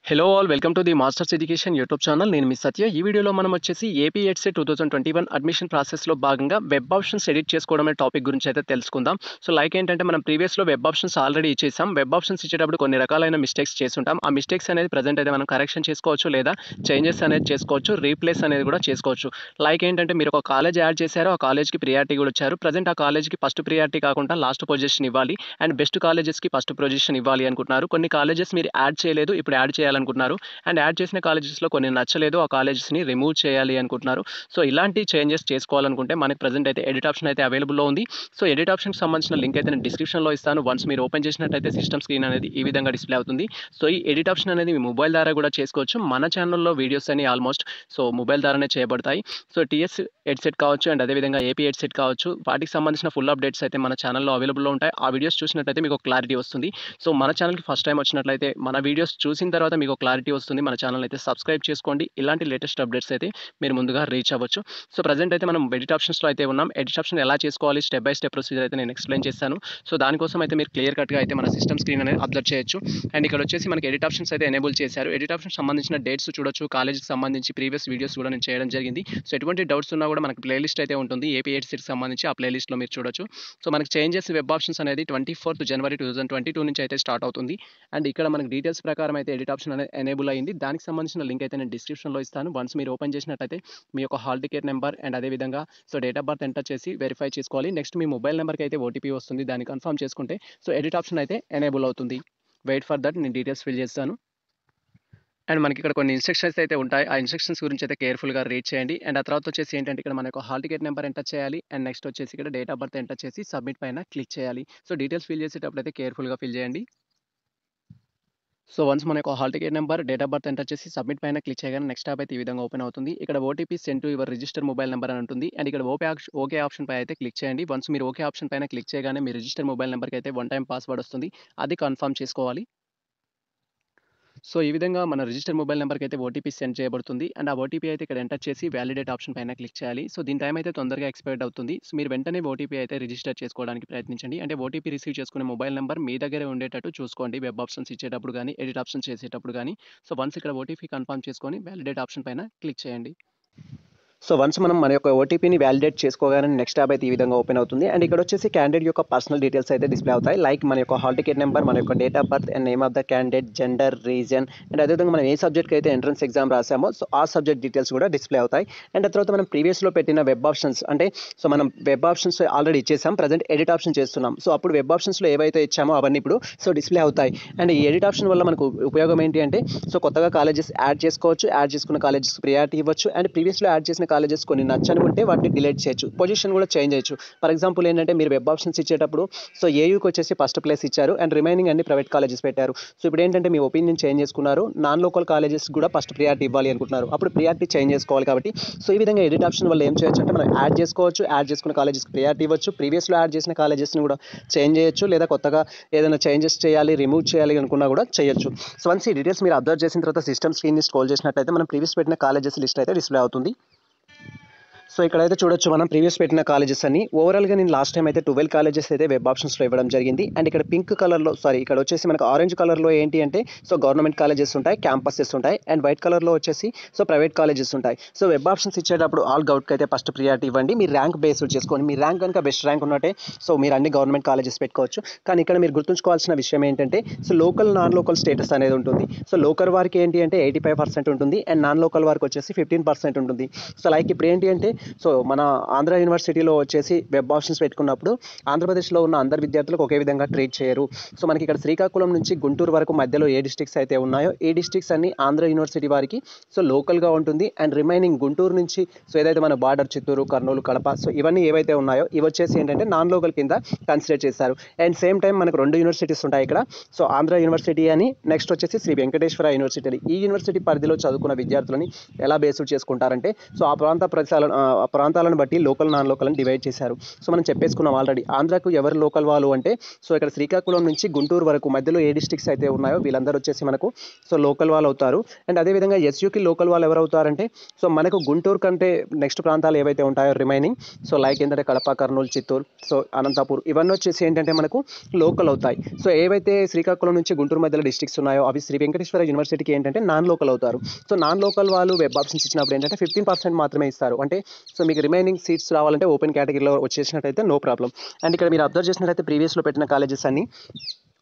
Hello all welcome to the masters education YouTube channel. నేను మీ సత్య. ఈ వీడియోలో మనం వచ్చేసి ఏపీ ఎడ్సెట్ 2021 అడ్మిషన్ ప్రాసెస్లో భాగంగా వెబ్ ఆప్షన్స్ ఎడిట్ చేసుకోవడం అనే టాపిక్ గురించి అయితే తెలుసుకుందాం. సో లైక్ ఏంటంటే మనం ప్రీవియస్లో వెబ్ ఆప్షన్స్ ఆల్రెడీ ఇచ్చేసాం. వెబ్ ఆప్షన్స్ ఇచ్చేటప్పుడు కొన్ని రకాలైన మిస్టేక్స్ చేసుంటాం. ఆ మిస్టేక్స్ అనేది ప్రజెంట్ అయితే మనం కరెక్షన్ చేసుకోవచ్చు, లేదా చేంజెస్ అనేది చేసుకోవచ్చు, రీప్లేస్ అనేది కూడా చేసుకోవచ్చు. లైక్ ఏంటంటే మీరు ఒక కాలేజ్ యాడ్ చేశారు, ఆ కాలేజ్కి ప్రియారిటీ కూడా వచ్చారు. ప్రజెంట్ ఆ కాలేజ్కి ఫస్ట్ ప్రియారిటీ కాకుండా లాస్ట్ పొజిషన్ ఇవ్వాలి అండ్ బెస్ట్ కాలేజెస్కి ఫస్ట్ పొజిషన్ ఇవ్వాలి అనుకుంటున్నారు. కొన్ని కాలేజెస్ మీరు యాడ్ చేయలేదు, ఇప్పుడు యాడ్ చేయాలనుకుంటున్నారు అండ్ యాడ్ చేసిన కాలేజెస్లో కొన్ని నచ్చలేదు, ఆ కాలేజెస్ని రిమూవ్ చేయాలి అనుకుంటున్నారు. సో ఇలాంటి చేంజెస్ చేసుకోవాలనుకుంటే మనకి ప్రజెంట్ అయితే ఎడిట్ ఆప్షన్ అయితే అవైలబుల్లో ఉంది. సో ఎడిట్ ఆప్షన్కి సంబంధించిన లింక్ అయితే నేను డిస్క్రిప్షన్లో ఇస్తాను. వన్స్ మీరు ఓపెన్ చేసినట్టయితే సిస్టమ్ స్క్రీన్ అనేది ఈ విధంగా డిస్ప్లే అవుతుంది. సో ఈ ఎడిట్ ఆప్షన్ అనేది మీ మొబైల్ ద్వారా కూడా చేసుకోవచ్చు. మన ఛానల్లో వీడియోస్ అని ఆల్మోస్ట్ సో మొబైల్ ద్వారానే చేయబడతాయి. సో టీఎస్ హెడ్సెట్ కావచ్చు అండ్ అదేవిధంగా ఏపీ హెడ్సెట్ కావచ్చు, వాటికి సంబంధించిన ఫుల్ అప్డేట్స్ అయితే మన ఛానల్లో అవైలబుల్లో ఉంటాయి. ఆ వీడియోస్ చూసినట్టయితే మీకు క్లారిటీ వస్తుంది. సో మన ఛానల్కి ఫస్ట్ టైం వచ్చినట్లయితే మన వీడియోస్ చూసిన తర్వాత మీకు క్లారిటీ వస్తుంది. మన ఛానల్ అయితే సబ్స్క్రైబ్ చేసుకోండి. ఇలాంటి లేటెస్ట్ అప్డేట్స్ అయితే మీరు ముందుగా రీచ్ అవ్వచ్చు. సో ప్రజెంట్ అయితే మనం ఎడిట్ ఆప్షన్స్లో అయితే ఉన్నాం. ఎడిట్ ఆప్షన్ ఎలా చేసుకోవాలి స్టెప్ బై స్టెప్ ప్రొసీజర్ అయితే నేను ఎక్స్ప్లెయిన్ చేస్తాను. సో దానికోసం అయితే మీరు క్లియర్ కట్గా అయితే మన సిస్టమ్ స్క్రీన్ అనేది అబ్జర్వ్ చేయొచ్చు. అండ్ ఇక్కడ వచ్చేసి మనకి ఎడిట్ ఆప్షన్స్ అయితే ఎనేబుల్ చేశారు. ఎడిట్ ఆప్షన్ సంబంధించిన డేట్స్ చూడొచ్చు, కాలేజ్కి సంబంధించి ప్రీవియస్ వీడియోస్ కూడా నేను చేయడం జరిగింది. సో ఎటువంటి డౌట్స్ ఉన్నా కూడా మనకి ప్లేలిస్ట్ అయితే ఉంటుంది ఏపీ ఎడ్సెట్కి సంబంధించి. ఆ ప్లేలిస్ట్లో మీరు చూడొచ్చు. సో మనకి చేంజెస్ వెబ్ ఆప్షన్స్ అనేది 24th January 2022 నుంచి అయితే స్టార్ట్ అవుతుంది. అండ్ ఇక్కడ మనకి డీటెయిల్స్ ప్రకారం అయితే ఎడిట్ ఆప్షన్ అనేది ఎనేబుల్ అయింది. దానికి సంబంధించిన లింక్ అయితే నేను డిస్క్రిప్షన్లో ఇస్తాను. వన్స్ మీరు ఓపెన్ చేసినట్టయితే మీ యొక్క హాల్ టికెట్ నెంబర్ అండ్ అదేవిధంగా so date of birth enter చేసి వెరిఫై చేసుకోవాలి. నెక్స్ట్ మీ మొబైల్ నెంబర్కి అయితే ఓటీపీ వస్తుంది. దాన్ని కన్ఫర్మ్ చేసుకుంటే సో ఎడిట్ ఆప్షన్ అయితే ఎనేబుల్ అవుతుంది. వెయిట్ ఫర్ దట్, నేను డీటెయిల్స్ ఫిల్ చేస్తాను. అండ్ మనకి ఇక్కడ కొన్ని ఇన్స్ట్రక్షన్స్ అయితే ఉంటాయి. ఆ ఇన్స్ట్రక్షన్స్ గురించి అయితే కేర్ఫుల్గా రీడ్ చేయండి. అండ్ ఆ తర్వాత వచ్చేసి ఏంటంటే ఇక్కడ మన యొక్క హాల్ టికెట్ నెంబర్ ఎంటర్ చేయాలి. అండ్ నెక్స్ట్ వచ్చేసి ఇక్కడ డేట్ ఆఫ్ బర్త్ ఎంటర్ చేసి సబ్మిట్ పైన క్లిక్ చేయాలి. సో డీటెయిల్స్ ఫిల్ చేసేటప్పుడు అయితే కేర్ఫుల్గా ఫిల్ చేయండి. సో వన్స్ మన యొక్క hall ticket number date of birth enter చేసి సబ్మిట్ పైన క్లిక్ చేయగానే నెక్స్ట్ ట్యాబ్ అయితే ఈ విధంగా ఓపెన్ అవుతుంది. ఇక్కడ OTP send to your register mobile number అని ఉంటుంది. అండ్ ఇక్కడ ఓకే ఆప్షన్ పై అయితే క్లిక్ చేయండి. వన్స్ మీరు ఓకే ఆప్షన్ పైన క్లిక్ చేయగానే మీ రిజిస్టర్ మొబైల్ నెంబర్కి అయితే వన్ టైం పాస్వర్డ్ వస్తుంది. అది కన్ఫర్మ్ చేసుకోవాలి. సో ఈ విధంగా మన రిజిస్టర్ మొబైల్ నెంబర్కి అయితే ఓటీపీ సెండ్ చేయబడుతుంది. అండ్ ఆ ఓటీపీ అయితే ఇక్కడ ఎంటర్ చేసి వ్యాలిడేట్ ఆప్షన్ పైన క్లిక్ చేయాలి. సో దీని టైం అయితే తొందరగా ఎక్స్పైర్డ్ అవుతుంది. సో మీరు వెంటనే ఓటీపీ అయితే రిజిస్టర్ చేసుకోవడానికి ప్రయత్నించండి. అంటే ఓటీపీ రిసీవ్ చేసుకునే మొబైల్ నెంబర్ మీ దగ్గరే ఉండేటట్టు చూసుకోండి. వెబ్ ఆప్షన్స్ ఇచ్చేటప్పుడు కానీ, ఎడిట్ ఆప్షన్ చేసేటప్పుడు కానీ. సో వన్స్ ఇక్కడ ఓటీపీ కన్ఫర్మ్ చేసుకొని వ్యాలిడేట్ ఆప్షన్ పైన క్లిక్ చేయండి. సో వన్స్ మనం మన యొక్క ఓటీపీని వ్యాలిడేట్ చేసుకోగానే నెక్స్ట్ ట్యాబ్ అయితే ఈ విధంగా ఓపెన్ అవుతుంది. అండ్ ఇక్కడ వచ్చేసి క్యాండిడేట్ యొక్క పర్సనల్ డీటెయిల్స్ అయితే డిస్ప్లే అవుతాయి. లైక్ మన యొక్క హాల్ టికెట్ నెంబర్, మన యొక్క date of birth and name of the candidate, gender, reason and అదేవిధంగా మనం ఏ సబ్జెక్ట్కి అయితే ఎంట్రన్స్ ఎగ్జామ్ రాసామో సో ఆ సబ్జెక్ట్ డీటెయిల్స్ కూడా డిస్ప్లే అవుతాయి. అండ్ ఆ తర్వాత మనం ప్రీవియస్లో పెట్టిన వెబ్ ఆప్షన్స్ అంటే సో మనం వెబ్ ఆప్షన్స్ ఆల్రెడీ ఇచ్చేసాం, ప్రజెంట్ ఎడిట్ ఆప్షన్ చేస్తున్నాం. సో అప్పుడు వెబ్ ఆప్షన్స్లో ఏవైతే ఇచ్చామో అవన్నీ ఇప్పుడు సో డిస్ప్లే అవుతాయి. అండ్ ఈ ఎడిట్ ఆప్షన్ వల్ల మనకు ఉపయోగం ఏంటి అంటే సో కొత్తగా కాలేజెస్ యాడ్ చేసుకోవచ్చు, యాడ్ చేసుకున్న కాలేజెస్ ప్రియారిటీ ఇవ్వచ్చు. అండ్ ప్రీవియస్లో యాడ్ చేసిన కాలేజెస్ కొన్ని నచ్చని ఉంటే వాటిని డిలీట్ చేయొచ్చు, పొజిషన్ కూడా చేంజ్ చేయొచ్చు. ఫర్ ఎగ్జాంపుల్ ఏంటంటే మీరు వెబ్ ఆప్షన్స్ ఇచ్చేటప్పుడు సో ఏయూకి వచ్చేసి ఫస్ట్ ప్లేస్ ఇచ్చారు అండ్ రిమైనింగ్ అన్ని ప్రైవేట్ కాలేజెస్ పెట్టారు. సో ఇప్పుడు ఏంటంటే మీ ఒపీనియన్ చేంజ్ చేసుకున్నారు, నాన్ లోకల్ కాలేజెస్ కూడా ఫస్ట్ ప్రియారిటీ ఇవ్వాలి అనుకుంటున్నారు, అప్పుడు ప్రియారిటీ చేంజ్ చేసుకోవాలి. కాబట్టి సో ఈ విధంగా ఎడిట్ ఆప్షన్ వల్ల ఏం చేయొచ్చు అంటే మనం యాడ్ చేసుకోవచ్చు, యాడ్ చేసుకున్న కాలేజెస్కి ప్రియారిటీ ఇవ్వచ్చు, ప్రీవియస్లో యాడ్ చేసిన కాలేజెస్ని కూడా చేంజ్ చేయొచ్చు, లేదా కొత్తగా ఏదైనా చేంజెస్ చేయాలి, రిమూవ్ చేయాలి అనుకున్నా కూడా చేయొచ్చు. సో వన్స్ ఈ డీటెయిల్స్ మీరు అబ్జర్వ్ చేసిన తర్వాత సిస్టమ్ స్క్రీన్ని స్క్రోల్ చేసినట్లయితే మనం ప్రీవియస్ పెట్టిన కాలేజెస్ లిస్ట్ అయితే డిస్ప్లే అవుతుంది. సో ఇక్కడైతే చూడొచ్చు మనం ప్రీవియస్ పెట్టిన కాలేజెస్ అన్ని. ఓవరాల్గా నేను లాస్ట్ టైం అయితే 12 కాలేజెస్ అయితే వెబ్ ఆప్షన్స్లో ఇవ్వడం జరిగింది. అండ్ ఇక్కడ పింక్ కలర్లో ఇక్కడ వచ్చేసి మనకు ఆరెంజ్ కలర్లో ఏంటి అంటే సో గవర్నమెంట్ కాలేజెస్ ఉంటాయి, క్యాంపసెస్ ఉంటాయి. అండ్ వైట్ కలర్లో వచ్చేసి సో ప్రైవేట్ కాలేజెస్ ఉంటాయి. సో వెబ్ ఆప్షన్స్ ఇచ్చేటప్పుడు ఆల్ గౌట్కి అయితే ఫస్ట్ ప్రియారిటీ ఇవ్వండి. మీ ర్యాంక్ బేస్డ్ చేసుకోండి. మీ ర్యాంక్ కనుక బెస్ట్ ర్యాంక్ ఉన్నట్టే సో మీరు అన్ని గవర్నమెంట్ కాలేజెస్ పెట్టుకోవచ్చు. కానీ ఇక్కడ మీరు గుర్తుంచుకోవాల్సిన విషయం ఏంటంటే so local non local status అనేది ఉంటుంది. సో లోకల్ వారికి ఏంటి అంటే 85% ఉంటుంది అండ్ నాన్ లోకల్ వారికి వచ్చేసి 15% ఉంటుంది. సో లైక్ ఇప్పుడు ఏంటి అంటే సో మన ఆంధ్ర యూనివర్సిటీలో వచ్చేసి వెబ్ ఆప్షన్స్ పెట్టుకున్నప్పుడు ఆంధ్రప్రదేశ్లో ఉన్న అందరు విద్యార్థులకు ఒకే విధంగా ట్రీట్ చేయరు. సో మనకి ఇక్కడ శ్రీకాకుళం నుంచి గుంటూరు వరకు మధ్యలో ఏ డిస్ట్రిక్ట్స్ అయితే ఉన్నాయో ఈ డిస్ట్రిక్ట్స్ అన్ని ఆంధ్ర యూనివర్సిటీ వారికి సో లోకల్గా ఉంటుంది. అండ్ రిమైనింగ్ గుంటూరు నుంచి సో ఏదైతే మన బార్డర్ చిత్తూరు, కర్నూలు, కడప సో ఇవన్నీ ఏవైతే ఉన్నాయో ఇవి వచ్చేసి ఏంటంటే నాన్ లోకల్ కింద కన్సిడర్ చేశారు. అండ్ సేమ్ టైం మనకు 2 యూనివర్సిటీస్ ఉంటాయి ఇక్కడ. సో ఆంధ్ర యూనివర్సిటీ అని, నెక్స్ట్ వచ్చేసి శ్రీ వెంకటేశ్వర యూనివర్సిటీ. ఈ యూనివర్సిటీ పరిధిలో చదువుకున్న విద్యార్థులని ఎలా బేస్డ్ చేసుకుంటారంటే సో ఆ ప్రాంత ప్రాంతాలను బట్టి లోకల్ నాన్ లోకల్ అని డివైడ్ చేశారు. సో మనం చెప్పేసుకున్నాం ఆల్రెడీ. ఆంధ్రాకు ఎవరు లోకల్ వాళ్ళు అంటే సో ఇక్కడ శ్రీకాకుళం నుంచి గుంటూరు వరకు మధ్యలో ఏ డిస్ట్రిక్ట్స్ అయితే ఉన్నాయో వీళ్ళందరూ వచ్చేసి మనకు సో లోకల్ వాళ్ళు అవుతారు. అండ్ అదేవిధంగా ఎస్యూకి లోకల్ వాళ్ళు ఎవరు అవుతారంటే సో మనకు గుంటూరు కంటే నెక్స్ట్ ప్రాంతాలు ఏవైతే ఉంటాయో రిమైనింగ్ సో లైక్ ఏంటంటే కడప, కర్నూలు, చిత్తూరు, సో అనంతపూర్ ఇవన్నీ వచ్చేసి ఏంటంటే మనకు లోకల్ అవుతాయి. సో ఏవైతే శ్రీకాకుళం నుంచి గుంటూరు మధ్యలో డిస్ట్రిక్ట్స్ ఉన్నాయో అవి శ్రీ వెంకటేశ్వర యూనివర్సిటీకి ఏంటంటే నాన్ లోకల్ అవుతారు. సో నాన్ లోకల్ వాళ్ళు వెబ్ ఆప్షన్స్ ఇచ్చినప్పుడు ఏంటంటే 15% మాత్రమే ఇస్తారు. అంటే సో మీకు రిమైనింగ్ సీట్స్ రావాలంటే ఓపెన్ కేటగిరీలో వచ్చేసినట్టయితే నో ప్రాబ్లం. అండ్ ఇక్కడ మీరు అబ్జర్వ్ చేసినట్టయితే ప్రీవియస్లో పెట్టిన కాలేజెస్ అన్ని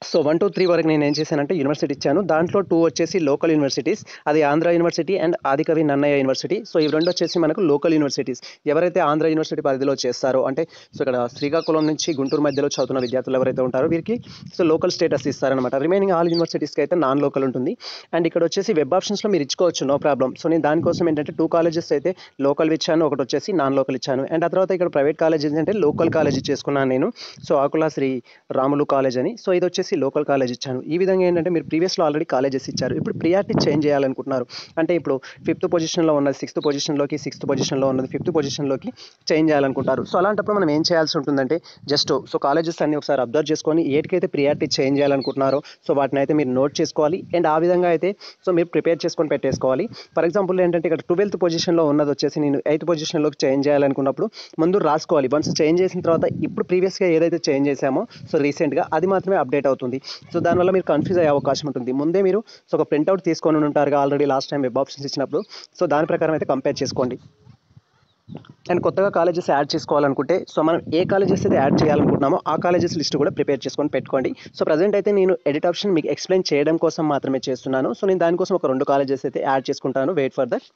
సో 1 to 3 వరకు నేను ఏం చేశానంటే యూనివర్సిటీ ఇచ్చాను. దాంట్లో 2 వచ్చేసి లోకల్ యూనివర్సిటీస్, అది Andhra university and Adikavi Nannaya university. So ఇవి రెండు వచ్చేసి మనకు లోకల్ యూనివర్సిటీస్. ఎవరైతే ఆంధ్ర యూనివర్సిటీ పరిధిలో చేస్తారో అంటే సో ఇక్కడ శ్రీకాకుళం నుంచి గుంటూరు మధ్యలో చదువుతున్న విద్యార్థులు ఎవరైతే ఉంటారో వీరికి సో లోకల్ స్టేటస్ ఇస్తారనమాట. రిమైనింగ్ ఆల్ యూనివర్సిటీస్కి అయితే నాన్ లోకల్ ఉంటుంది. అండ్ ఇక్కడ వచ్చేసి వెబ్ ఆప్షన్స్లో మీరు ఇచ్చుకోవచ్చు, నో ప్రాబ్లం. సో నేను దానికోసం ఏంటంటే 2 కాలేజెస్ అయితే లోకల్ ఇచ్చాను, ఒకటి వచ్చేసి నాన్ లోకల్ ఇచ్చాను. అండ్ ఆ తర్వాత ఇక్కడ ప్రైవేట్ కాలేజెస్ అంటే లోకల్ కాలేజ్ చేసుకున్నాను నేను. సో ఆకుల శ్రీ రాములు కాలేజ్ అని. సో ఇది వచ్చేసి లోకల్ కాలేజ్ ఇచ్చాను. ఈ విధంగా ఏంటంటే మీరు ప్రీవియస్లో ఆల్రెడీ కాలేజెస్ ఇచ్చారు, ఇప్పుడు ప్రియారిటీ చేంజ్ చేయాలనుకుంటున్నారు. అంటే ఇప్పుడు 5th పొజిషన్లో ఉన్నది 6th పొజిషన్లోకి, 6th పొజిషన్లో ఉన్నది 5th పొజిషన్లోకి చేంజ్ చేయాలనుకుంటారు. సో అలాంటప్పుడు మనం ఏం చేయాల్సి ఉంటుందంటే జస్ట్ సో కాలేజెస్ అన్ని ఒకసారి అబ్జర్వ్ చేసుకొని ఏటికైతే ప్రియారిటీ చేంజ్ చేయాలనుకుంటున్నారో సో వాటిని అయితే మీరు నోట్ చేసుకోవాలి. అండ్ ఆ విధంగా అయితే సో మీరు ప్రిపేర్ చేసుకొని పెట్టేసుకోవాలి. ఫర్ ఎగ్జాంపుల్ ఏంటంటే ఇక్కడ 12th పొజిషన్లో ఉన్నది వచ్చేసి నేను 8th పొజిషన్లోకి చేంజ్ చేయాలనుకున్నప్పుడు ముందు రాసుకోవాలి. వన్స్ చేంజ్ చేసిన తర్వాత ఇప్పుడు ప్రీవియస్గా ఏదైతే చేంజ్ చేశామో సో రీసెంట్గా అది మాత్రమే అప్డేట్ అవుతుంది. సో దానివల్ల మీరు కన్ఫ్యూజ్ అయ్యే అవకాశం ఉంటుంది. ముందే మీరు సో ఒక ప్రింట్అవుట్ తీసుకొని ఉంటారుగా already last time web options ఇచ్చినప్పుడు. సో దాని ప్రకారం అయితే కంపేర్ చేసుకోండి. అండ్ కొత్తగా కాలేజెస్ యాడ్ చేసుకోవాలనుకుంటే సో మనం ఏ కాలేజెస్ అయితే యాడ్ చేయాలనుకుంటున్నామో ఆ కాలేజెస్ లిస్ట్ కూడా ప్రిపేర్ చేసుకొని పెట్టుకోండి. సో ప్రజెంట్ అయితే నేను ఎడిట్ ఆప్షన్ మీకు ఎక్స్ప్లెయిన్ చేయడం కోసం మాత్రమే చేస్తున్నాను. సో నేను దానికోసం ఒక 2 కాలేజెస్ అయితే యాడ్ చేసుకుంటాను. Wait for that.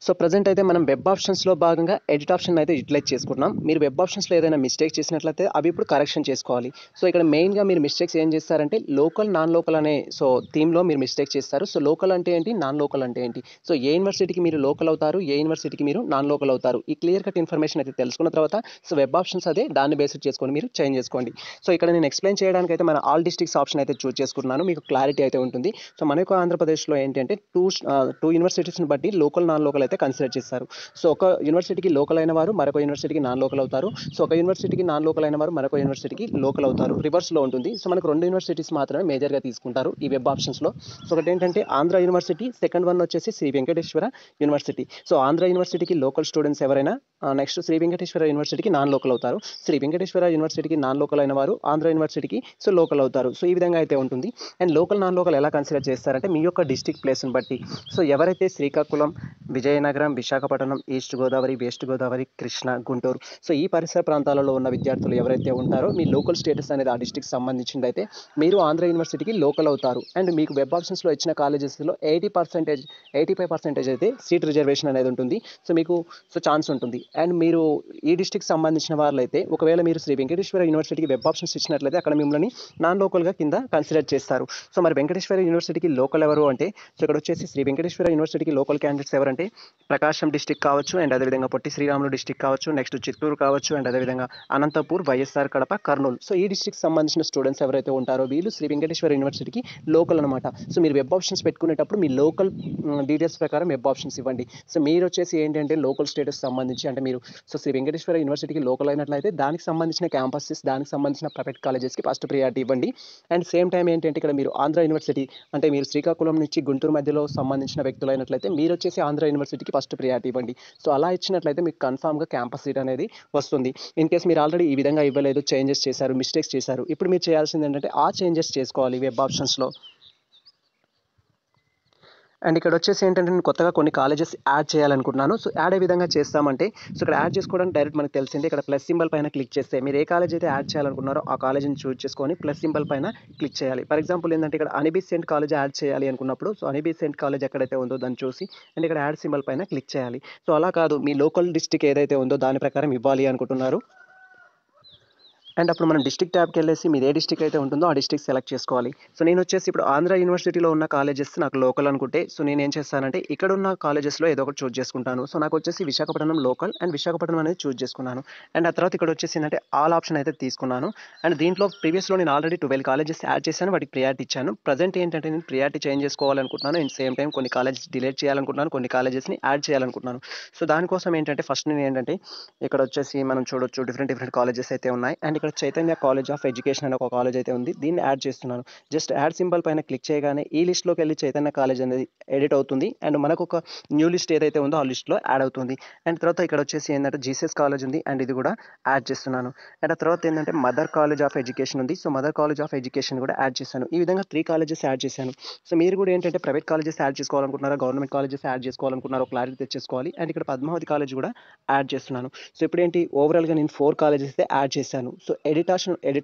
So present అయితే మనం వెబ్ ఆప్షన్స్లో భాగంగా ఎడిట్ ఆప్షన్ అయితే యూటిలైజ్ చేసుకుంటున్నాం. మీరు వెబ్ ఆప్షన్స్లో ఏదైనా మిస్టేక్ చేసినట్లయితే అవి ఇప్పుడు కరెక్షన్ చేసుకోవాలి. సో ఇక్కడ మెయిన్గా మీరు మిస్టేక్స్ ఏం చేస్తారంటే లోకల్ నాన్ లోకల్ అనే సో థీమ్లో మీరు మిస్టేక్ చేస్తారు. సో లోకల్ అంటే ఏంటి, నాన్ లోకల్ అంటే ఏంటి, సో ఏ యూనివర్సిటీకి మీరు లోకల్ అవుతారు, ఏ యూనివర్సిటీకి మీరు నాన్ లోకల్ అవుతారు, ఈ క్లియర్ కట్ ఇన్ఫర్మేషన్ అయితే తెలుసుకున్న తర్వాత సో వెబ్ ఆప్షన్స్ అదే దాన్ని బేస్డ్ చేసుకొని మీరు చేంజ్ చేసుకోండి. సో ఇక్కడ నేను ఎక్స్ప్లెయిన్ చేయడానికి అయితే మన ఆల్ డిస్ట్రిక్ట్స్ ఆప్షన్ అయితే చూస్ చేసుకుంటున్నాను, మీకు క్లారిటీ అయితే ఉంటుంది. సో మన యొక్క ఆంధ్రప్రదేశ్లో ఏంటంటే టూ యూనివర్సిటీస్ని బట్టి లోకల్ నాన్ లోకల్ అయితే కన్సిడర్ చేస్తారు. సో ఒక యూనివర్సిటీకి లోకల్ అయిన వారు మరొక యూనివర్సిటీకి నాన్ లోకల్ అవుతారు. సో ఒక యూనివర్సిటీకి నాన్ లోకల్ అయిన వారు మరొక యూనివర్సిటీకి లోకల్ అవుతారు. రివర్స్లో ఉంటుంది. సో మనకు 2 యూనివర్సిటీస్ మాత్రమే మేజర్గా తీసుకుంటారు ఈ వెబ్ ఆప్షన్స్లో. సో ఒకటి ఏంటంటే ఆంధ్ర యూనివర్సిటీ, సెకండ్ వన్ వచ్చేసి శ్రీ వెంకటేశ్వర యూనివర్సిటీ. సో ఆంధ్ర యూనివర్సిటీకి లోకల్ స్టూడెంట్స్ ఎవరైనా నెక్స్ట్ శ్రీ వెంకటేశ్వర యూనివర్సిటీకి నాన్ లోకల్ అవుతారు. శ్రీ వెంకటేశ్వర యూనివర్సిటీకి నాన్ లోకల్ అయిన వారు ఆంధ్ర యూనివర్సిటీకి సో లోకల్ అవుతారు. సో ఈ విధంగా అయితే ఉంటుంది. అండ్ లోకల్ నాన్ లోకల్ ఎలా కన్సిడర్ చేస్తారంటే మీ యొక్క డిస్ట్రిక్ట్ ప్లేస్ని బట్టి. సో ఎవరైతే Srikakulam, Vizianagaram, Visakhapatnam, east Godavari, west Godavari, Krishna, Guntur so ఈ పరిసర ప్రాంతాలలో ఉన్న విద్యార్థులు ఎవరైతే ఉంటారో మీ లోకల్ స్టేటస్ అనేది ఆ డిస్ట్రిక్ట్ సంబంధించింది అయితే మీరు ఆంధ్ర యూనివర్సిటీకి లోకల్ అవుతారు. అండ్ మీకు వెబ్ ఆప్షన్స్లో ఇచ్చిన కాలేజెస్లో 85% అయితే సీట్ రిజర్వేషన్ అనేది ఉంటుంది. సో మీకు సో ఛాన్స్ ఉంటుంది. అండ్ మీరు ఈ డిస్ట్రిక్ట్ సంబంధించిన వాళ్ళైతే ఒకవేళ మీరు శ్రీ వెంకటేశ్వర యూనివర్సిటీకి వెబ్ ఆప్షన్స్ ఇచ్చినట్లయితే అక్కడ మిమ్మల్ని నాన్ లోకల్గా కింద కన్సిడర్ చేస్తారు. సో మరి వెంకటేశ్వర యూనివర్సిటీకి లోకల్ ఎవరు అంటే సో ఇక్కడ వచ్చేసి శ్రీ వెంకటేశ్వర యూనివర్సిటీకి లోకల్ క్యాండిడేట్స్ ఎవరంటే ప్రకాశం డిస్ట్రిక్ట్ కావచ్చు, అండ్ అదేవిధంగా పొట్టి శ్రీరాములు డిస్ట్రిక్ట్ కావచ్చు, నెక్స్ట్ చిత్తూరు కావచ్చు, అండ్ అదేవిధంగా అనంతపూర్, వైఎస్ఆర్ కడప, కర్నూలు. సో ఈ డిస్ట్రిక్ట్ సంబంధించిన స్టూడెంట్స్ ఎవరైతే ఉంటారో వీళ్ళు శ్రీ వెంకటేశ్వర యూనివర్సిటీకి లోకల్ అనమాట. సో మీరు వెబ్ ఆప్షన్స్ పెట్టుకునేటప్పుడు మీ లోకల్ డీటెయిల్స్ ప్రకారం వెబ్ ఆప్షన్స్ ఇవ్వండి. సో మీరు వచ్చేసి ఏంటంటే లోకల్ స్టేటస్ సంబంధించి అంటే మీరు సో శ్రీ వెంకటేశ్వర యూనివర్సిటీకి లోకల్ అయినట్లయితే దానికి సంబంధించిన క్యాంపసెస్, దానికి సంబంధించిన ప్రైవేట్ కాలేజెస్కి ఫస్ట్ ప్రియారిటీ ఇవ్వండి. అండ్ సేమ్ టైం ఏంటంటే ఇక్కడ మీరు ఆంధ్ర యూనివర్సిటీ అంటే మీరు శ్రీకాకుళం నుంచి గుంటూరు మధ్యలో సంబంధించిన వ్యక్తులు అయినట్లయితే మీరు వచ్చేసి ఆంధ్ర యూనివర్సిటీకి ఫస్ట్ ప్రియారిటీ ఇవ్వండి. సో అలా ఇచ్చినట్లయితే మీకు కన్ఫామ్గా క్యాంపస్ సీట్ అనేది వస్తుంది. ఇన్ కేస్ మీరు ఆల్రెడీ ఈ విధంగా ఇవ్వలేదు, చేంజెస్ చేశారు, మిస్టేక్స్ చేశారు, ఇప్పుడు మీరు చేయాల్సింది ఏంటంటే ఆ చేంజెస్ చేసుకోవాలి వెబ్ ఆప్షన్స్లో. అండ్ ఇక్కడ వచ్చేసి ఏంటంటే నేను కొత్తగా కొన్ని కాలేజెస్ యాడ్ చేయాలనుకుంటున్నాను. సో యాడ్ ఏ విధంగా చేస్తామంటే సో ఇక్కడ యాడ్ చేసుకోవడానికి డైరెక్ట్ మనకు తెలిసింది ఇక్కడ ప్లస్ సింబల్ పైన క్లిక్ చేస్తే మీరు ఏ కాలేజ్ అయితే యాడ్ చేయాలనుకున్నారో ఆ కాలేజీని చూస్ చేసుకొని ప్లస్ సింబల్ పైన క్లిక్ చేయాలి. ఫర్ ఎగ్జాంపుల్ ఏంటంటే ఇక్కడ అనిబిసెంట్ కాలేజ్ యాడ్ చేయాలి అనుకున్నప్పుడు సో అనిబిసెంట్ కాలేజ్ ఎక్కడైతే ఉందో దాన్ని చూసి అండ్ ఇక్కడ యాడ్ సింబల్ పైన క్లిక్ చేయాలి. సో అలా కాదు మీ లోకల్ డిస్ట్రిక్ట్ ఏదైతే ఉందో దాని ప్రకారం ఇవ్వాలి అనుకుంటున్నారు. అండ్ అప్పుడు మనం డిస్ట్రిక్ట్ ట్యాబ్కి వెళ్ళేసి మీది ఏ డిస్ట్రిక్ట్ అయితే ఉంటుందో ఆ డిస్ట్రిక్ట్ సెలెక్ట్ చేసుకోవాలి. సో నేను వచ్చేసి ఇప్పుడు ఆంధ్ర యూనివర్సిటీలో ఉన్న కాలేజెస్ నాకు లోకల్ అనుకుంటే, సో నేను ఏం చేస్తానంటే ఇక్కడ ఉన్న కాలేజెస్లో ఏదో ఒకటి చూస్ చేసుకుంటాను. సో నాకు వచ్చేసి విశాఖపట్నం లోకల్ అండ్ విశాఖపట్నం అనేది చూస్ చేసుకున్నాను. అండ్ ఆ తర్వాత ఇక్కడ వచ్చేసి ఏంటంటే ఆల్ ఆప్షన్ అయితే తీసుకున్నాను. అండ్ దీంట్లో ప్రీవియస్లో నేను ఆల్రెడీ 12 కాలేజెస్ యాడ్ చేశాను, వాటికి ప్రియారిటీ ఇచ్చాను. ప్రజెంట్ ఏంటంటే నేను ప్రియారిటీ చేంజ్ చేసుకోవాలనుకుంటున్నాను. అండ్ సేమ్ టైం కొన్ని కాలేజెస్ డిలీట్ చేయాలనుకుంటున్నాను, కొన్ని కాలేజెస్ని యాడ్ చేయాలనుకుంటున్నాను. సో దానికోసం ఏంటంటే ఫస్ట్ నేను ఏంటంటే ఇక్కడ వచ్చేసి మనం చూడొచ్చు డిఫరెంట్ డిఫరెంట్ కాలేజెస్ అయితే ఉన్నాయి. అండ్ ఇక్కడ చైతన్య కాలేజ్ ఆఫ్ ఎడ్యుకేషన్ అనే ఒక కాలేజ్ అయితే ఉంది. దీన్ని యాడ్ చేస్తున్నాను. జస్ట్ యాడ్ సింబల్ పైన క్లిక్ చేయగానే ఈ లిస్ట్లోకి వెళ్ళి చైతన్య కాలేజ్ అనేది ఎడిట్ అవుతుంది. అండ్ మనకు ఒక న్యూ లిస్ట్ ఏదైతే ఉందో ఆ లిస్ట్లో యాడ్ అవుతుంది. అండ్ తర్వాత ఇక్కడ వచ్చేసి ఏంటంటే జీసీఎస్ కాలేజ్ ఉంది, అండ్ ఇది కూడా యాడ్ చేస్తున్నాను. అండ్ ఆ తర్వాత ఏంటంటే మదర్ కాలేజ్ ఆఫ్ ఎడ్యుకేషన్ ఉంది. So mother college of education కూడా యాడ్ చేశాను. ఈ విధంగా 3 కాలేజెస్ యాడ్ చేశాను. సో మీరు కూడా ఏంటంటే ప్రైవేట్ కాలేజెస్ యాడ్ చేసుకోవాలనుకుంటున్నారా, గవర్నమెంట్ కాలేజెస్ యాడ్ చేసుకోవాలనుకుంటున్నారో క్లారిటీ తెచ్చేసుకోవాలి. అండ్ ఇక్కడ పద్మావతి కాలేజ్ కూడా యాడ్ చేస్తున్నాను. సో ఇప్పుడు ఏంటి ఓవరాల్గా నేను 4 కాలేజెస్ అయితే యాడ్ చేశాను. సో ఎడిట్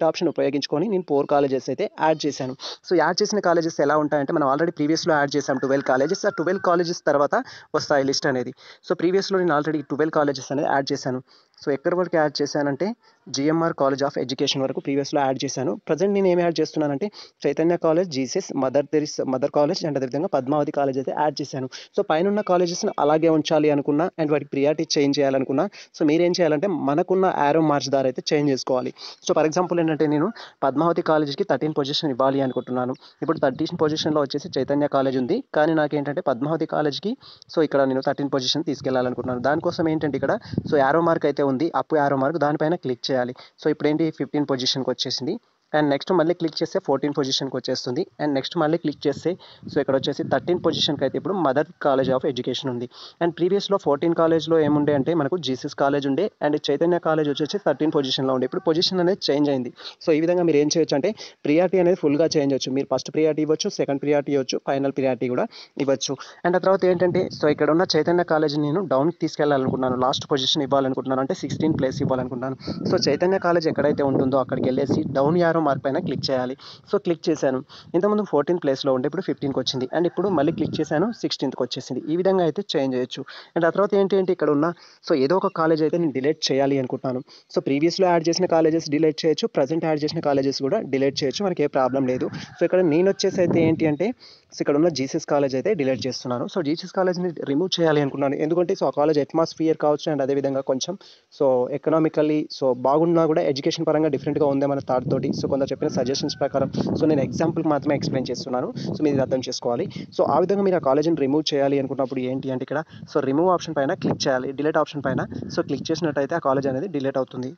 ఆప్షన్ ఉపయోగించుకొని నేను 4 కాలేజెస్ అయితే యాడ్ చేశాను. సో యాడ్ చేసిన కాలేజెస్ ఎలా ఉంటాయంటే మనం ఆల్రెడీ ప్రీవియస్లో యాడ్ చేసాం 12 కాలేజెస్. ఆ 12 కాలేజెస్ తర్వాత వస్తాయి లిస్ట్ అనేది. సో ప్రీవియస్లో నేను ఆల్రెడీ 12 కాలేజెస్ అనేది యాడ్ చేశాను. సో ఎక్కడి వరకు యాడ్ చేశానంటే జిఎంఆర్ కాలేజ్ ఆఫ్ ఎడ్యుకేషన్ వరకు ప్రీవియస్లో యాడ్ చేశాను. ప్రజెంట్ నేను ఏమి యాడ్ చేస్తున్నానంటే Chaitanya college, GCS, mother college and అదేవిధంగా పద్మావతి కాలేజ్ అయితే యాడ్ చేశాను. సో పైన ఉన్న కాలేజెస్ని అలాగే ఉంచాలి అనుకున్నా అండ్ వాటికి ప్రియారిటీ చేంజ్ చేయాలనుకున్నా సో మీరేం చేయాలంటే మనకున్న యారో మార్చ్ ద్వారా అయితే చేంజ్ చేసుకోవాలి. సో ఫర్ ఎగ్జాంపుల్ ఏంటంటే నేను పద్మావతి కాలేజ్కి 13 పొజిషన్ ఇవ్వాలి అనుకుంటున్నాను. ఇప్పుడు 13 పొజిషన్లో వచ్చేసి చైతన్య కాలేజ్ ఉంది, కానీ నాకేంటంటే పద్మావతి కాలేజ్కి సో ఇక్కడ నేను 13 పొజిషన్ తీసుకెళ్లాలనుకుంటున్నాను. దానికోసం ఏంటంటే ఇక్కడ సో యారో మార్క్ అయితే ఉంది, అప్ యారో మార్క్, దానిపైన క్లిక్ చేయాలి. సో ఇప్పుడు ఏంటి 15 పొజిషన్కి వచ్చేసింది. అండ్ నెక్స్ట్ మళ్ళీ క్లిక్ చేస్తే 14 పొజిషన్కి వచ్చేస్తుంది. అండ్ నెక్స్ట్ మళ్ళీ క్లిక్ చేస్తే సో ఇక్కడ వచ్చేసి 13 పొజిషన్కి అయితే ఇప్పుడు మదర్ కాలేజ్ ఆఫ్ ఎడ్యుకేషన్ ఉంది. అండ్ ప్రీవియస్లో 14 కాలేజ్లో ఏముండే అంటే మనకు జీసీఎస్ కాలేజ్ ఉండే అండ్ చైతన్య కాలేజ్ వచ్చేసి 13 పొజిషన్లో ఉండే. ఇప్పుడు పొజిషన్ అనేది చేంజ్ అయింది. సో ఈ విధంగా మీరు ఏం చేయొచ్చు అంటే ప్రియారిటీ అనేది ఫుల్గా చేంజ్ అవ్వచ్చు. మీరు ఫస్ట్ ప్రియారిటీ ఇవ్వచ్చు, సెకండ్ ప్రియారిటీ ఇవ్వచ్చు, ఫైనల్ ప్రియారిటీ కూడా ఇవ్వచ్చు. అండ్ ఆ తర్వాత ఏంటంటే సో ఇక్కడ ఉన్న చైతన్య కాలేజ్ నేను డౌన్కి తీసుకెళ్లాలనుకుంటున్నాను, లాస్ట్ పొజిషన్ ఇవ్వాలనుకుంటున్నాను, అంటే 16 ప్లేస్ ఇవ్వాలనుకుంటున్నాను. సో చైతన్య కాలేజ్ ఎక్కడైతే ఉంటుందో అక్కడికి వెళ్ళేసి డౌన్ యారో మార్క్ పైన క్లిక్ చేయాలి. సో క్లిక్ చేశాను. ఇంతకుముందు 14 ప్లేస్లో ఉంటే ఇప్పుడు 15కి వచ్చింది. అండ్ ఇప్పుడు మళ్ళీ క్లిక్ చేశాను, 16కి వచ్చేసింది. ఈ విధంగా అయితే చేంజ్ చేయొచ్చు. అండ్ ఆ తర్వాత ఏంటి ఇక్కడ ఉన్న సో ఏదో ఒక కాలేజ్ అయితే నేను డిలీట్ చేయాలి అనుకుంటున్నాను. సో ప్రీవియస్లో యాడ్ చేసిన కాలేజెస్ డిలీట్ చేయొచ్చు, ప్రజెంట్ యాడ్ చేసిన కాలేజెస్ కూడా డిలీట్ చేయొచ్చు, మనకి ఏ ప్రాబ్లం లేదు. సో ఇక్కడ నేను వచ్చేసి అయితే ఏంటి అంటే సో ఇక్కడ ఉన్న జీసీఎస్ కాలేజ్ అయితే డిలీట్ చేస్తున్నాను. సో జీసీఎస్ కాలేజ్ని రిమూవ్ చేయాలి అనుకున్నాను, ఎందుకంటే సో ఆ కాలేజ్ అట్మాస్ఫియర్ కావచ్చు అండ్ అదేవిధంగా కొంచెం సో ఎకనామికల్లీ సో బాగున్నా కూడా ఎడ్యుకేషన్ పరంగా డిఫరెంట్గా ఉంది మన థాట్ తోటి. సో కొందరు చెప్పిన సజెషన్స్ ప్రకారం సో నేను ఎగ్జాంపుల్ మాత్రమే ఎక్స్ప్లెయిన్ చేస్తున్నాను. సో మీరు అర్థం చేసుకోవాలి. సో ఆ విధంగా మీరు ఆ కాలేజీని రిమూవ్ చేయాలి అనుకున్నప్పుడు ఏంటి అంటే ఇక్కడ సో రిమూవ్ ఆప్షన్ పైన క్లిక్ చేయాలి, డిలీట్ ఆప్షన్ పైన సో క్లిక్ చేసినట్టయితే ఆ కాలేజ్ అనేది డిలీట్ అవుతుంది.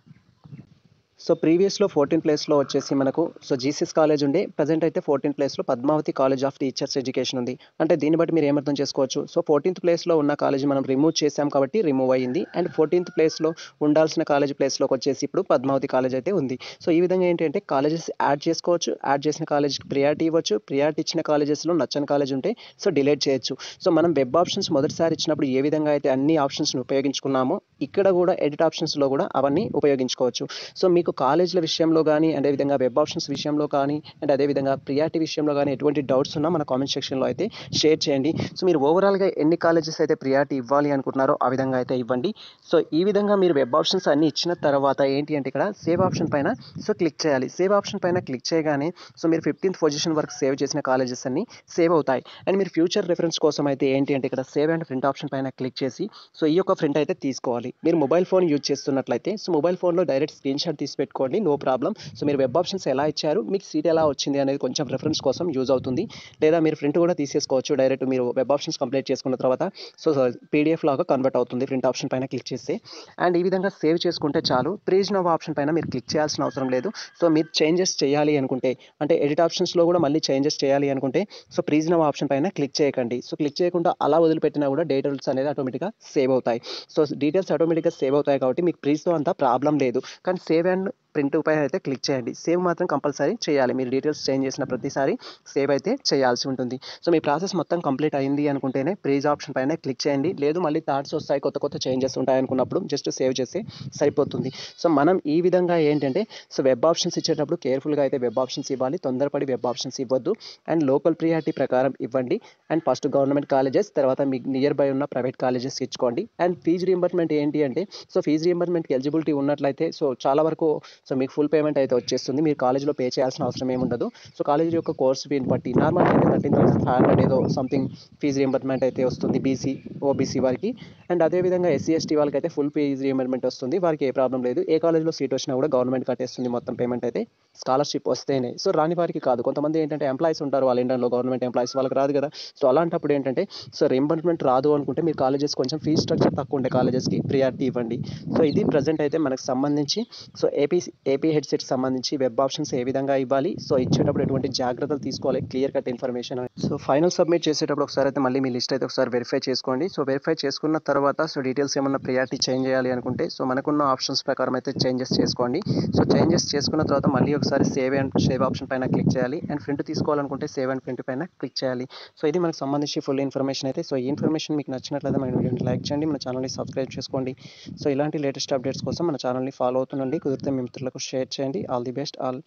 సో ప్రీవియస్లో 14 ప్లేస్లో వచ్చేసి మనకు సో జీసీఎస్ కాలేజ్ ఉండే, ప్రజెంట్ అయితే 14 ప్లేస్లో Padmavati college of teachers education ఉంది. అంటే దీన్ని బట్టి మీరు ఏమర్థం చేసుకోవచ్చు, సో 14th ప్లేస్లో ఉన్న కాలేజ్ మనం రిమూవ్ చేసాం కాబట్టి రిమూవ్ అయ్యింది. అండ్ 14th ప్లేస్లో ఉండాల్సిన కాలేజ్ ప్లేస్లోకి వచ్చేసి ఇప్పుడు పద్మావతి కాలేజ్ అయితే ఉంది. సో ఈ విధంగా ఏంటంటే కాలేజెస్ యాడ్ చేసుకోవచ్చు, యాడ్ చేసిన కాలేజ్కి ప్రియారిటీ ఇవ్వచ్చు, ప్రియారిటీ ఇచ్చిన కాలేజెస్లో నచ్చని కాలేజ్ ఉంటే సో డిలీట్ చేయొచ్చు. సో మనం వెబ్ ఆప్షన్స్ మొదటిసారి ఇచ్చినప్పుడు ఏ విధంగా అయితే అన్ని ఆప్షన్స్ని ఉపయోగించుకున్నామో ఇక్కడ కూడా ఎడిట్ ఆప్షన్స్లో కూడా అవన్నీ ఉపయోగించుకోవచ్చు. సో మీకు కాలేజీల విషయంలో కానీ అండ్ అదేవిధంగా వెబ్ ఆప్షన్స్ విషయంలో కానీ అండ్ అదేవిధంగా ప్రియారిటీ విషయంలో కానీ ఎటువంటి డౌట్స్ ఉన్నా మన కామెంట్ సెక్షన్లో అయితే షేర్ చేయండి. సో మీరు ఓవరాల్గా ఎన్ని కాలేజెస్ అయితే ప్రియారిటీ ఇవ్వాలి అనుకుంటున్నారో ఆ విధంగా అయితే ఇవ్వండి. సో ఈ విధంగా మీరు వెబ్ ఆప్షన్స్ అన్ని ఇచ్చిన తర్వాత ఏంటి అంటే ఇక్కడ సేవ్ ఆప్షన్ పైన సో క్లిక్ చేయాలి. సేవ్ ఆప్షన్ పైన క్లిక్ చేయగానే సో మీరు 15th పొజిషన్ వరకు సేవ్ చేసిన కాలేజెస్ అన్ని సేవ్ అవుతాయి. అండ్ మీరు ఫ్యూచర్ రిఫరెన్స్ కోసం అయితే ఏంటి అంటే ఇక్కడ సేవ్ అండ్ ప్రింట్ ఆప్షన్ పైన క్లిక్ చేసి సో ఈ యొక్క ప్రింట్ అయితే తీసుకోవాలి. మీరు మొబైల్ ఫోన్ యూజ్ చేస్తున్నట్లయితే సో మొబైల్ ఫోన్లో డైరెక్ట్ స్క్రీన్ షాట్ తీసి పెట్టుకోండి, నో ప్రాబ్లం. సో మీరు వెబ్ ఆప్షన్స్ ఎలా ఇచ్చారు, మీకు సీట్ ఎలా వచ్చింది అనేది కొంచెం రెఫరెన్స్ కోసం యూజ్ అవుతుంది. లేదా మీరు ప్రింట్ కూడా తీసేసుకోవచ్చు, డైరెక్ట్ మీరు వెబ్ ఆప్షన్స్ కంప్లీట్ చేసుకున్న తర్వాత సో పీడిఎఫ్ లాగా కన్వర్ట్ అవుతుంది ప్రింట్ ఆప్షన్ పైన క్లిక్ చేస్తే. అండ్ ఈ విధంగా సేవ్ చేసుకుంటే చాలు. ప్రీజ్ నవ్ ఆప్షన్ పైన మీరు క్లిక్ చేయాల్సిన అవసరం లేదు. సో మీరు చేంజెస్ చేయాలి అనుకుంటే అంటే ఎడిట్ ఆప్షన్స్లో కూడా మళ్ళీ చేంజెస్ చేయాలి అనుకుంటే సో ప్రీజ్ నవ్ ఆప్షన్ పైన క్లిక్ చేయకండి. సో క్లిక్ చేయకుండా అలా వదిలిపెట్టినా కూడా డీటెయిల్స్ అనేది ఆటోమేటిక్గా సేవ్ అవుతాయి. సో డీటెయిల్స్ ఆటోమేటిక్గా సేవ్ అవుతాయి కాబట్టి మీకు ప్రీజ్తో అంత ప్రాబ్లం లేదు. కానీ సేవ్ అండ్ ప్రింట్ పైన అయితే క్లిక్ చేయండి. సేవ్ మాత్రం కంపల్సరీ చేయాలి. మీరు డీటెయిల్స్ చేంజ్ చేసిన ప్రతిసారి సేవ్ అయితే చేయాల్సి ఉంటుంది. సో మీ ప్రాసెస్ మొత్తం కంప్లీట్ అయింది అనుకుంటేనే ప్రీజ్ ఆప్షన్ పైన క్లిక్ చేయండి. లేదు మళ్ళీ థాట్స్ వస్తాయి, కొత్త చేంజెస్ ఉంటాయి అనుకున్నప్పుడు జస్ట్ సేవ్ చేస్తే సరిపోతుంది. సో మనం ఈ విధంగా ఏంటంటే సో వెబ్ ఆప్షన్స్ ఇచ్చేటప్పుడు కేర్ఫుల్గా అయితే వెబ్ ఆప్షన్స్ ఇవ్వాలి, తొందరపడి వెబ్ ఆప్షన్స్ ఇవ్వద్దు. అండ్ లోకల్ ప్రియారిటీ ప్రకారం ఇవ్వండి. అండ్ ఫస్ట్ గవర్నమెంట్ కాలేజెస్, తర్వాత మీకు నియర్ బై ఉన్న ప్రైవేట్ కాలేజెస్ ఇచ్చుకోండి. అండ్ ఫీజు రీయింబర్స్మెంట్ ఏంటి అంటే సో ఫీజు రీయింబర్స్మెంట్కి ఎలిజిబిలిటీ ఉన్నట్లయితే సో చాలా వరకు సో మీకు ఫుల్ పేమెంట్ అయితే వచ్చేస్తుంది. మీరు కాలేజ్‌లో పే చేయాల్సిన అవసరం ఏమి ఉండదు. సో కాలేజ్ యొక్క కోర్స్ ఫీని బట్టి నార్మల్‌గా అయితే 13,500 ఏదో సంథింగ్ ఫీజ్ రీయింబర్స్‌మెంట్ అయితే వస్తుంది ఓబీసీ వారికి. అండ్ అదేవిధంగా ఎస్సీ, ఎస్టీ వాళ్ళకైతే ఫుల్ ఫీజ్ రీయింబర్స్‌మెంట్ వస్తుంది. వారికి ఏ ప్రాబ్లమ్ లేదు. ఏ కాలేజ్‌లో సీట్ వచ్చినా కూడా గవర్నమెంట్ కట్టేస్తుంది మొత్తం పేమెంట్ అయితే. స్కాలర్‌షిప్ వస్తేనే. సో రాని వారికి కాదు. కొంతమంది ఏంటంటే ఎంప్లాయీస్ ఉంటారు వాళ్ళ ఇండియన్‌లో గవర్నమెంట్ ఎంప్లాయీస్ వాళ్ళకి రాదు కదా! సో అలాంటప్పుడు ఏంటంటే సో రీయింబర్స్‌మెంట్ రాదు అనుకుంటే మీరు కాలేజెస్ కొంచెం ఫీజ్ స్ట్రక్చర్ తక్కువ ఉండే కాలేజెస్‌కి ప్రియారిటీ ఇవ్వండి. సో ఇది ప్రెజెంట్ అయితే మనకు సంబంధించి సో ఏపీ హెడ్సెట్‌కి సంబంధించి వెబ్ ఆప్షన్స్ ఏ విధంగా ఇవ్వాలి, సో ఇచ్చేటప్పుడు ఎటువంటి జాగ్రత్తలు తీసుకోవాలి, clear cut information. So final submit చేసేటప్పుడు ఒకసారి అయితే మళ్ళీ మీ లిస్ట్ అయితే ఒకసారి వెరిఫై చేసుకోండి. సో వెరిఫై చేసుకున్న తర్వాత సో డీటెయిల్స్ ఏమన్నా ప్రియారిటీ చేంజ్ చేయాలి అనుకుంటే సో మనకున్న ఆప్షన్స్ ప్రకారం అయితే చేంజెస్ చేసుకోండి. సో చేంజెస్ చేసుకున్న తర్వాత మళ్ళీ ఒకసారి సేవ్ ఆప్షన్ పైన క్లిక్ చేయాలి. అండ్ ప్రింట్ తీసుకోవాలనుకుంటే సేవ్ అండ్ ప్రింట్ పైన క్లిక్ చేయాలి. సో ఇది మనకు సంబంధించి ఫుల్ ఇన్ఫర్మేషన్ అయితే. సో ఈ ఇన్ఫర్మేషన్ మీకు నచ్చినట్లయితే మన వీడియోని లైక్ చేయండి, మన ఛానల్ని సబ్స్క్రైబ్ చేసుకోండి. సో ఇలాంటి లేటెస్ట్ అప్డేట్స్ కోసం మన ఛానల్ని ఫాలో అవుతుండండి. కుదిరితే మీ మిత్రులకు షేర్ చేయండి. All the best all.